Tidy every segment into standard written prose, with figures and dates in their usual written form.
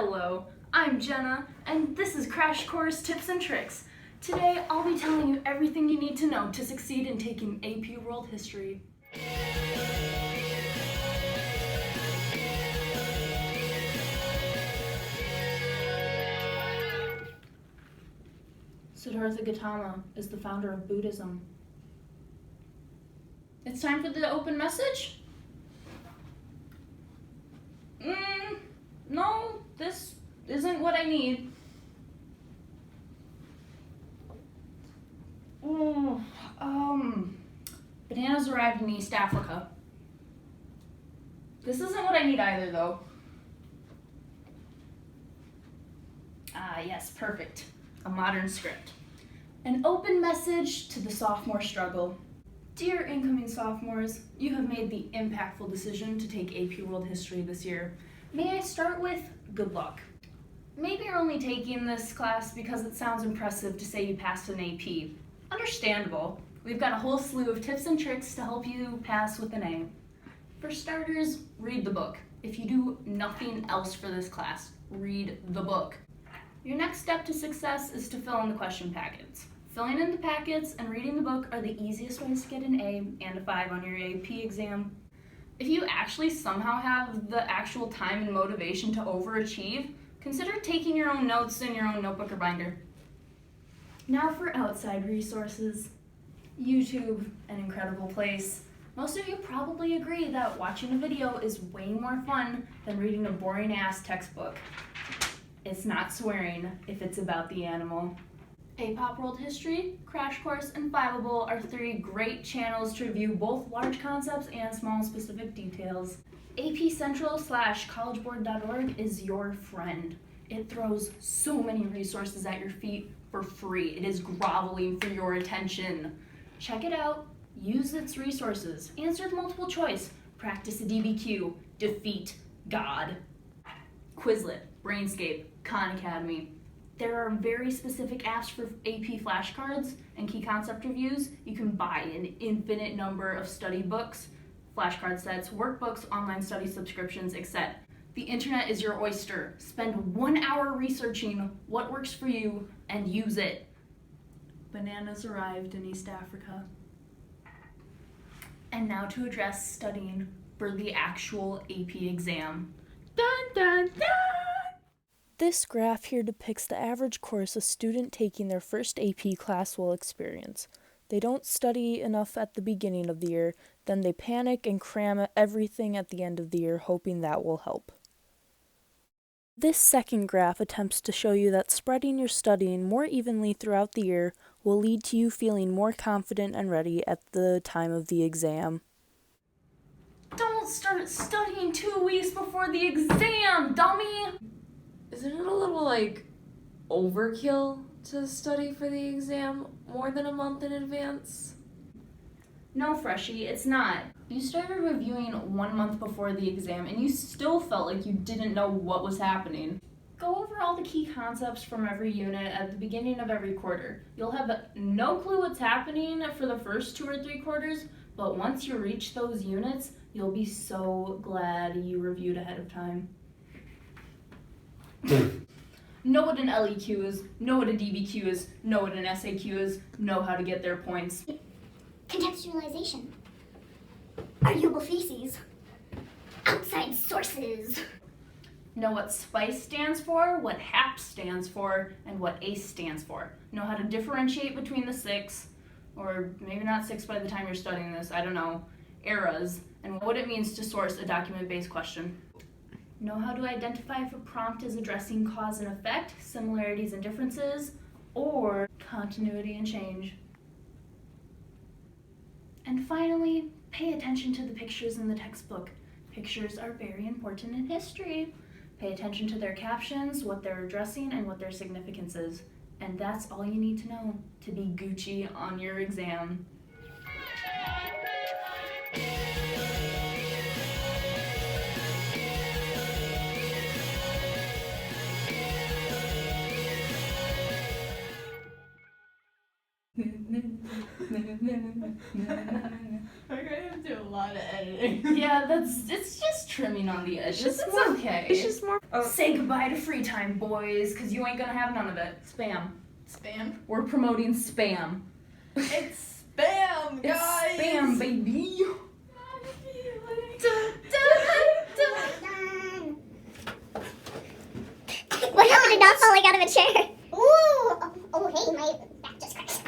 Hello, I'm Jenna, and this is Crash Course Tips and Tricks. Today, I'll be telling you everything you need to know to succeed in taking AP World History. Siddhartha Gautama is the founder of Buddhism. It's time for the open message? No, this isn't what I need. Bananas arrived in East Africa. This isn't what I need either, though. Yes, perfect. A modern script. An open message to the sophomore struggle. Dear incoming sophomores, you have made the impactful decision to take AP World History this year. May I start with good luck. Maybe you're only taking this class because it sounds impressive to say you passed an AP. Understandable. We've got a whole slew of tips and tricks to help you pass with an A. For starters, read the book. If you do nothing else for this class, read the book. Your next step to success is to fill in the question packets. Filling in the packets and reading the book are the easiest ways to get an A and a 5 on your AP exam. If you actually somehow have the actual time and motivation to overachieve, consider taking your own notes in your own notebook or binder. Now for outside resources. YouTube, an incredible place. Most of you probably agree that watching a video is way more fun than reading a boring-ass textbook. It's not swearing if it's about the animal. APOP World History, Crash Course, and Fiveable are 3 great channels to review both large concepts and small specific details. apcentral/collegeboard.org is your friend. It throws so many resources at your feet for free. It is groveling for your attention. Check it out, use its resources, answer the multiple choice, practice a DBQ, defeat God. Quizlet, Brainscape, Khan Academy. There are very specific apps for AP flashcards and key concept reviews. You can buy an infinite number of study books, flashcard sets, workbooks, online study subscriptions, etc. The internet is your oyster. Spend 1 hour researching what works for you and use it. Bananas arrived in East Africa. And now to address studying for the actual AP exam. Dun dun dun! This graph here depicts the average course a student taking their first AP class will experience. They don't study enough at the beginning of the year, then they panic and cram everything at the end of the year, hoping that will help. This second graph attempts to show you that spreading your studying more evenly throughout the year will lead to you feeling more confident and ready at the time of the exam. Don't start studying 2 weeks before the exam, dummy! Isn't it a little, overkill to study for the exam more than a month in advance? No, Freshie, it's not. You started reviewing 1 month before the exam and you still felt like you didn't know what was happening. Go over all the key concepts from every unit at the beginning of every quarter. You'll have no clue what's happening for the first 2 or 3 quarters, but once you reach those units, you'll be so glad you reviewed ahead of time. Know what an LEQ is, know what a DBQ is, know what an SAQ is, know how to get their points. Contextualization. Arguable theses. Outside sources. Know what SPICE stands for, what HAPS stands for, and what ACE stands for. Know how to differentiate between the 6, or maybe not 6 by the time you're studying this, I don't know, eras, and what it means to source a document-based question. Know how to identify if a prompt is addressing cause and effect, similarities and differences, or continuity and change. And finally, pay attention to the pictures in the textbook. Pictures are very important in history. Pay attention to their captions, what they're addressing, and what their significance is. And that's all you need to know to be Gucci on your exam. I'm going to do a lot kind of editing. Yeah, it's just trimming on the edges. just It's more- okay. It's just more. Say goodbye to free time, boys, because you ain't gonna have none of it. Spam. Spam. We're promoting spam. It's spam, It's guys. spam, baby. What happened to not falling out of a chair? Ooh! Oh, hey, my back just crashed.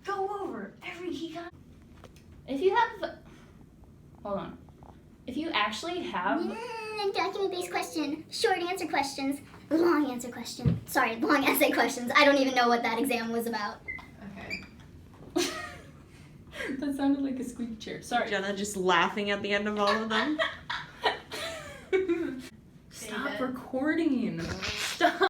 Go over every key con- If you have, hold on. If you actually have, Document-based question. Short answer questions. Long answer question. Sorry, long essay questions. I don't even know what that exam was about. Okay. that sounded like a squeaky chair. Sorry. Jenna just laughing at the end of all of them. Stop recording. Stop.